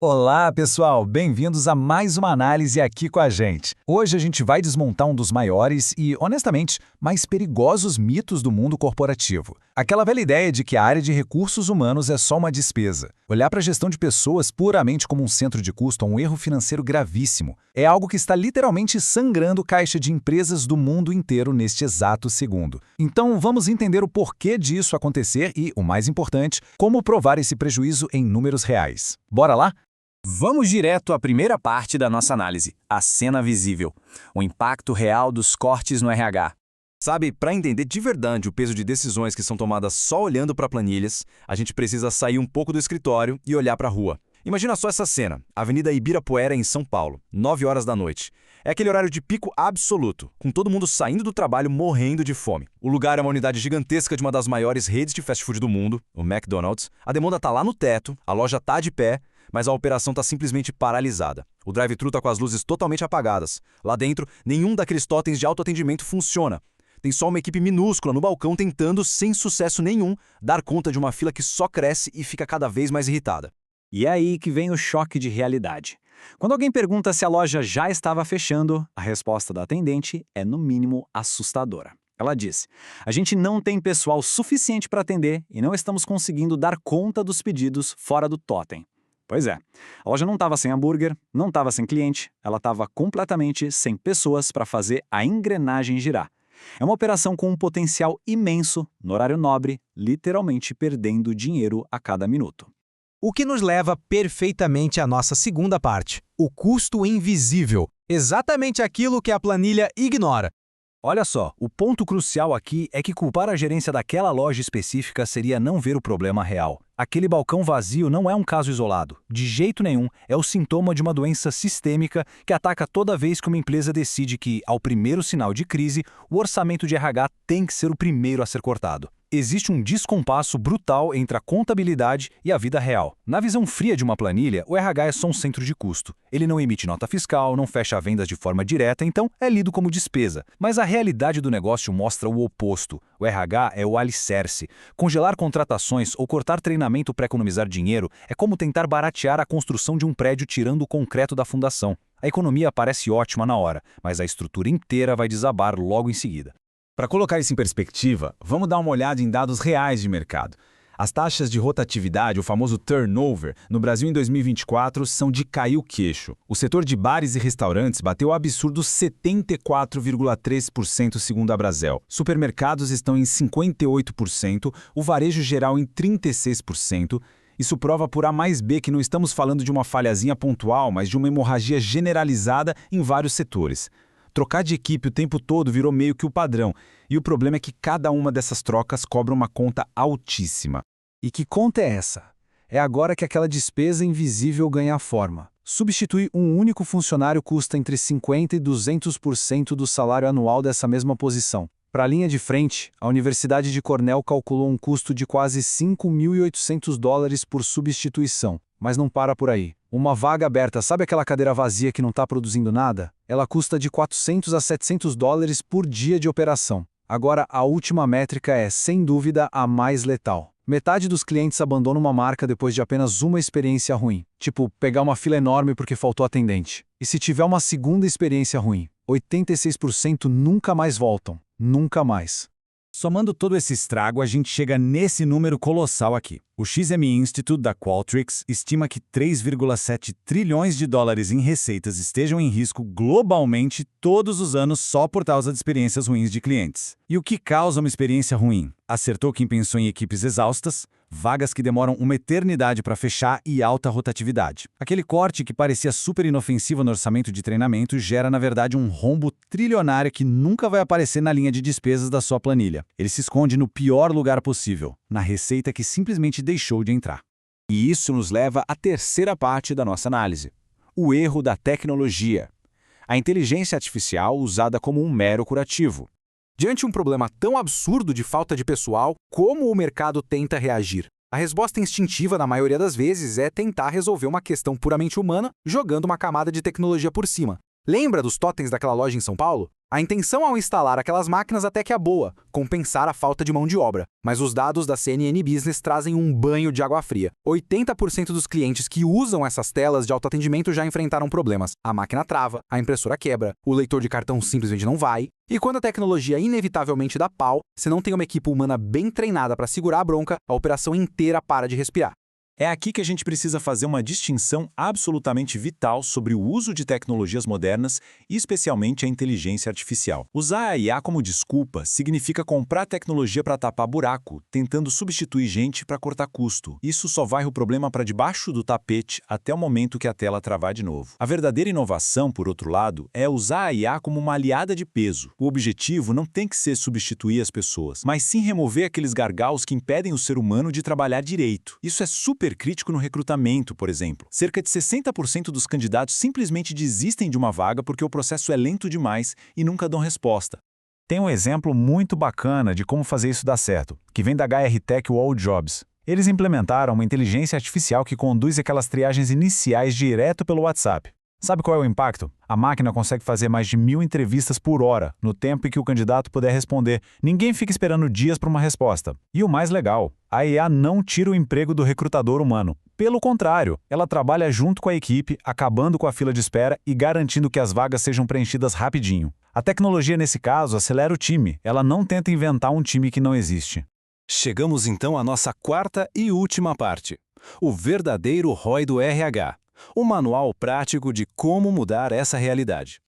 Olá, pessoal! Bem-vindos a mais uma análise aqui com a gente. Hoje a gente vai desmontar um dos maiores e, honestamente, mais perigosos mitos do mundo corporativo. Aquela velha ideia de que a área de recursos humanos é só uma despesa. Olhar para a gestão de pessoas puramente como um centro de custo é um erro financeiro gravíssimo. É algo que está literalmente sangrando caixa de empresas do mundo inteiro neste exato segundo. Então, vamos entender o porquê disso acontecer e, o mais importante, como provar esse prejuízo em números reais. Bora lá? Vamos direto à primeira parte da nossa análise, a cena visível, o impacto real dos cortes no RH. Sabe, para entender de verdade o peso de decisões que são tomadas só olhando para planilhas, a gente precisa sair um pouco do escritório e olhar para a rua. Imagina só essa cena, Avenida Ibirapuera em São Paulo, 9 horas da noite. É aquele horário de pico absoluto, com todo mundo saindo do trabalho morrendo de fome. O lugar é uma unidade gigantesca de uma das maiores redes de fast food do mundo, o McDonald's. A demanda tá lá no teto, a loja tá de pé, mas a operação está simplesmente paralisada. O drive-thru está com as luzes totalmente apagadas. Lá dentro, nenhum daqueles totens de autoatendimento funciona. Tem só uma equipe minúscula no balcão tentando, sem sucesso nenhum, dar conta de uma fila que só cresce e fica cada vez mais irritada. E é aí que vem o choque de realidade. Quando alguém pergunta se a loja já estava fechando, a resposta da atendente é, no mínimo, assustadora. Ela disse: "A gente não tem pessoal suficiente para atender e não estamos conseguindo dar conta dos pedidos fora do totem." Pois é, a loja não estava sem hambúrguer, não estava sem cliente, ela estava completamente sem pessoas para fazer a engrenagem girar. É uma operação com um potencial imenso, no horário nobre, literalmente perdendo dinheiro a cada minuto. O que nos leva perfeitamente à nossa segunda parte, o custo invisível, exatamente aquilo que a planilha ignora. Olha só, o ponto crucial aqui é que culpar a gerência daquela loja específica seria não ver o problema real. Aquele balcão vazio não é um caso isolado. De jeito nenhum, é o sintoma de uma doença sistêmica que ataca toda vez que uma empresa decide que, ao primeiro sinal de crise, o orçamento de RH tem que ser o primeiro a ser cortado. Existe um descompasso brutal entre a contabilidade e a vida real. Na visão fria de uma planilha, o RH é só um centro de custo. Ele não emite nota fiscal, não fecha vendas de forma direta, então é lido como despesa. Mas a realidade do negócio mostra o oposto. O RH é o alicerce. Congelar contratações ou cortar treinamento para economizar dinheiro é como tentar baratear a construção de um prédio tirando o concreto da fundação. A economia parece ótima na hora, mas a estrutura inteira vai desabar logo em seguida. Para colocar isso em perspectiva, vamos dar uma olhada em dados reais de mercado. As taxas de rotatividade, o famoso turnover, no Brasil em 2024 são de cair o queixo. O setor de bares e restaurantes bateu absurdos 74,3% segundo a Brasel. Supermercados estão em 58%, o varejo geral em 36%. Isso prova por A mais B que não estamos falando de uma falhazinha pontual, mas de uma hemorragia generalizada em vários setores. Trocar de equipe o tempo todo virou meio que o padrão, e o problema é que cada uma dessas trocas cobra uma conta altíssima. E que conta é essa? É agora que aquela despesa invisível ganha forma. Substituir um único funcionário custa entre 50% e 200% do salário anual dessa mesma posição. Para a linha de frente, a Universidade de Cornell calculou um custo de quase $5.800 por substituição. Mas não para por aí. Uma vaga aberta, sabe aquela cadeira vazia que não está produzindo nada? Ela custa de $400 a $700 por dia de operação. Agora, a última métrica é, sem dúvida, a mais letal. Metade dos clientes abandona uma marca depois de apenas uma experiência ruim. Tipo, pegar uma fila enorme porque faltou atendente. E se tiver uma segunda experiência ruim, 86% nunca mais voltam. Nunca mais. Somando todo esse estrago, a gente chega nesse número colossal aqui. O XME Institute da Qualtrics estima que 3,7 trilhões de dólares em receitas estejam em risco globalmente todos os anos só por causa de experiências ruins de clientes. E o que causa uma experiência ruim? Acertou quem pensou em equipes exaustas, vagas que demoram uma eternidade para fechar e alta rotatividade. Aquele corte que parecia super inofensivo no orçamento de treinamento gera, na verdade, um rombo trilionário que nunca vai aparecer na linha de despesas da sua planilha. Ele se esconde no pior lugar possível, na receita que simplesmente deixou de entrar. E isso nos leva à terceira parte da nossa análise: o erro da tecnologia. A inteligência artificial usada como um mero curativo. Diante de um problema tão absurdo de falta de pessoal, como o mercado tenta reagir? A resposta instintiva, na maioria das vezes, é tentar resolver uma questão puramente humana jogando uma camada de tecnologia por cima. Lembra dos totens daquela loja em São Paulo? A intenção ao instalar aquelas máquinas até que é boa, compensar a falta de mão de obra. Mas os dados da CNN Business trazem um banho de água fria. 80% dos clientes que usam essas telas de autoatendimento já enfrentaram problemas. A máquina trava, a impressora quebra, o leitor de cartão simplesmente não vai. E quando a tecnologia inevitavelmente dá pau, se não tem uma equipe humana bem treinada para segurar a bronca, a operação inteira para de respirar. É aqui que a gente precisa fazer uma distinção absolutamente vital sobre o uso de tecnologias modernas e especialmente a inteligência artificial. Usar a IA como desculpa significa comprar tecnologia para tapar buraco, tentando substituir gente para cortar custo. Isso só vai o problema para debaixo do tapete até o momento que a tela travar de novo. A verdadeira inovação, por outro lado, é usar a IA como uma aliada de peso. O objetivo não tem que ser substituir as pessoas, mas sim remover aqueles gargalos que impedem o ser humano de trabalhar direito. Isso é super crítico no recrutamento, por exemplo. Cerca de 60% dos candidatos simplesmente desistem de uma vaga porque o processo é lento demais e nunca dão resposta. Tem um exemplo muito bacana de como fazer isso dar certo, que vem da HR Tech All Jobs. Eles implementaram uma inteligência artificial que conduz aquelas triagens iniciais direto pelo WhatsApp. Sabe qual é o impacto? A máquina consegue fazer mais de 1000 entrevistas por hora, no tempo em que o candidato puder responder. Ninguém fica esperando dias para uma resposta. E o mais legal, a IA não tira o emprego do recrutador humano. Pelo contrário, ela trabalha junto com a equipe, acabando com a fila de espera e garantindo que as vagas sejam preenchidas rapidinho. A tecnologia, nesse caso, acelera o time. Ela não tenta inventar um time que não existe. Chegamos então à nossa quarta e última parte. O verdadeiro ROI do RH. O manual prático de como mudar essa realidade.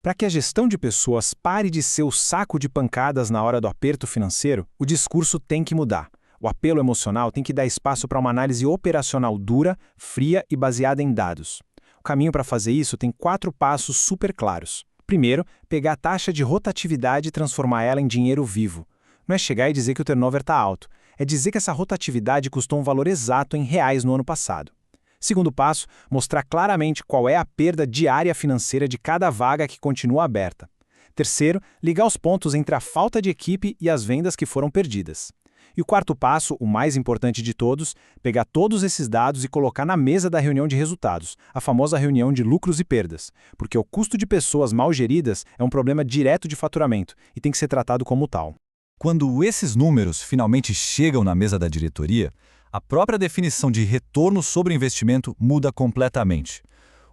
Para que a gestão de pessoas pare de ser o saco de pancadas na hora do aperto financeiro, o discurso tem que mudar. O apelo emocional tem que dar espaço para uma análise operacional dura, fria e baseada em dados. O caminho para fazer isso tem 4 passos super claros. Primeiro, pegar a taxa de rotatividade e transformar ela em dinheiro vivo. Não é chegar e dizer que o turnover está alto, é dizer que essa rotatividade custou um valor exato em reais no ano passado. Segundo passo, mostrar claramente qual é a perda diária financeira de cada vaga que continua aberta. Terceiro, ligar os pontos entre a falta de equipe e as vendas que foram perdidas. E o quarto passo, o mais importante de todos, pegar todos esses dados e colocar na mesa da reunião de resultados, a famosa reunião de lucros e perdas, porque o custo de pessoas mal geridas é um problema direto de faturamento e tem que ser tratado como tal. Quando esses números finalmente chegam na mesa da diretoria, a própria definição de retorno sobre investimento muda completamente.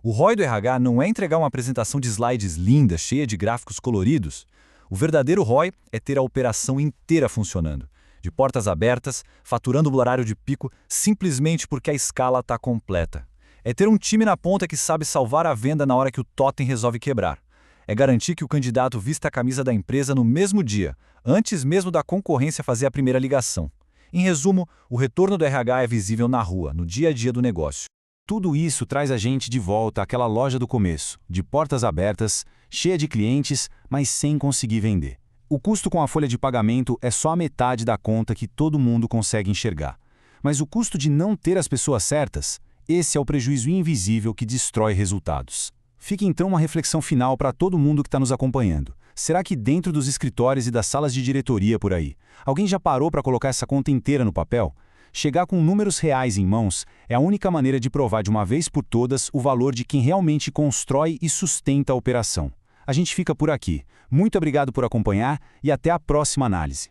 O ROI do RH não é entregar uma apresentação de slides linda, cheia de gráficos coloridos. O verdadeiro ROI é ter a operação inteira funcionando, de portas abertas, faturando o horário de pico, simplesmente porque a escala está completa. É ter um time na ponta que sabe salvar a venda na hora que o totem resolve quebrar. É garantir que o candidato vista a camisa da empresa no mesmo dia, antes mesmo da concorrência fazer a primeira ligação. Em resumo, o retorno do RH é visível na rua, no dia a dia do negócio. Tudo isso traz a gente de volta àquela loja do começo, de portas abertas, cheia de clientes, mas sem conseguir vender. O custo com a folha de pagamento é só a metade da conta que todo mundo consegue enxergar. Mas o custo de não ter as pessoas certas, esse é o prejuízo invisível que destrói resultados. Fica então uma reflexão final para todo mundo que está nos acompanhando. Será que dentro dos escritórios e das salas de diretoria por aí, alguém já parou para colocar essa conta inteira no papel? Chegar com números reais em mãos é a única maneira de provar de uma vez por todas o valor de quem realmente constrói e sustenta a operação. A gente fica por aqui. Muito obrigado por acompanhar e até a próxima análise.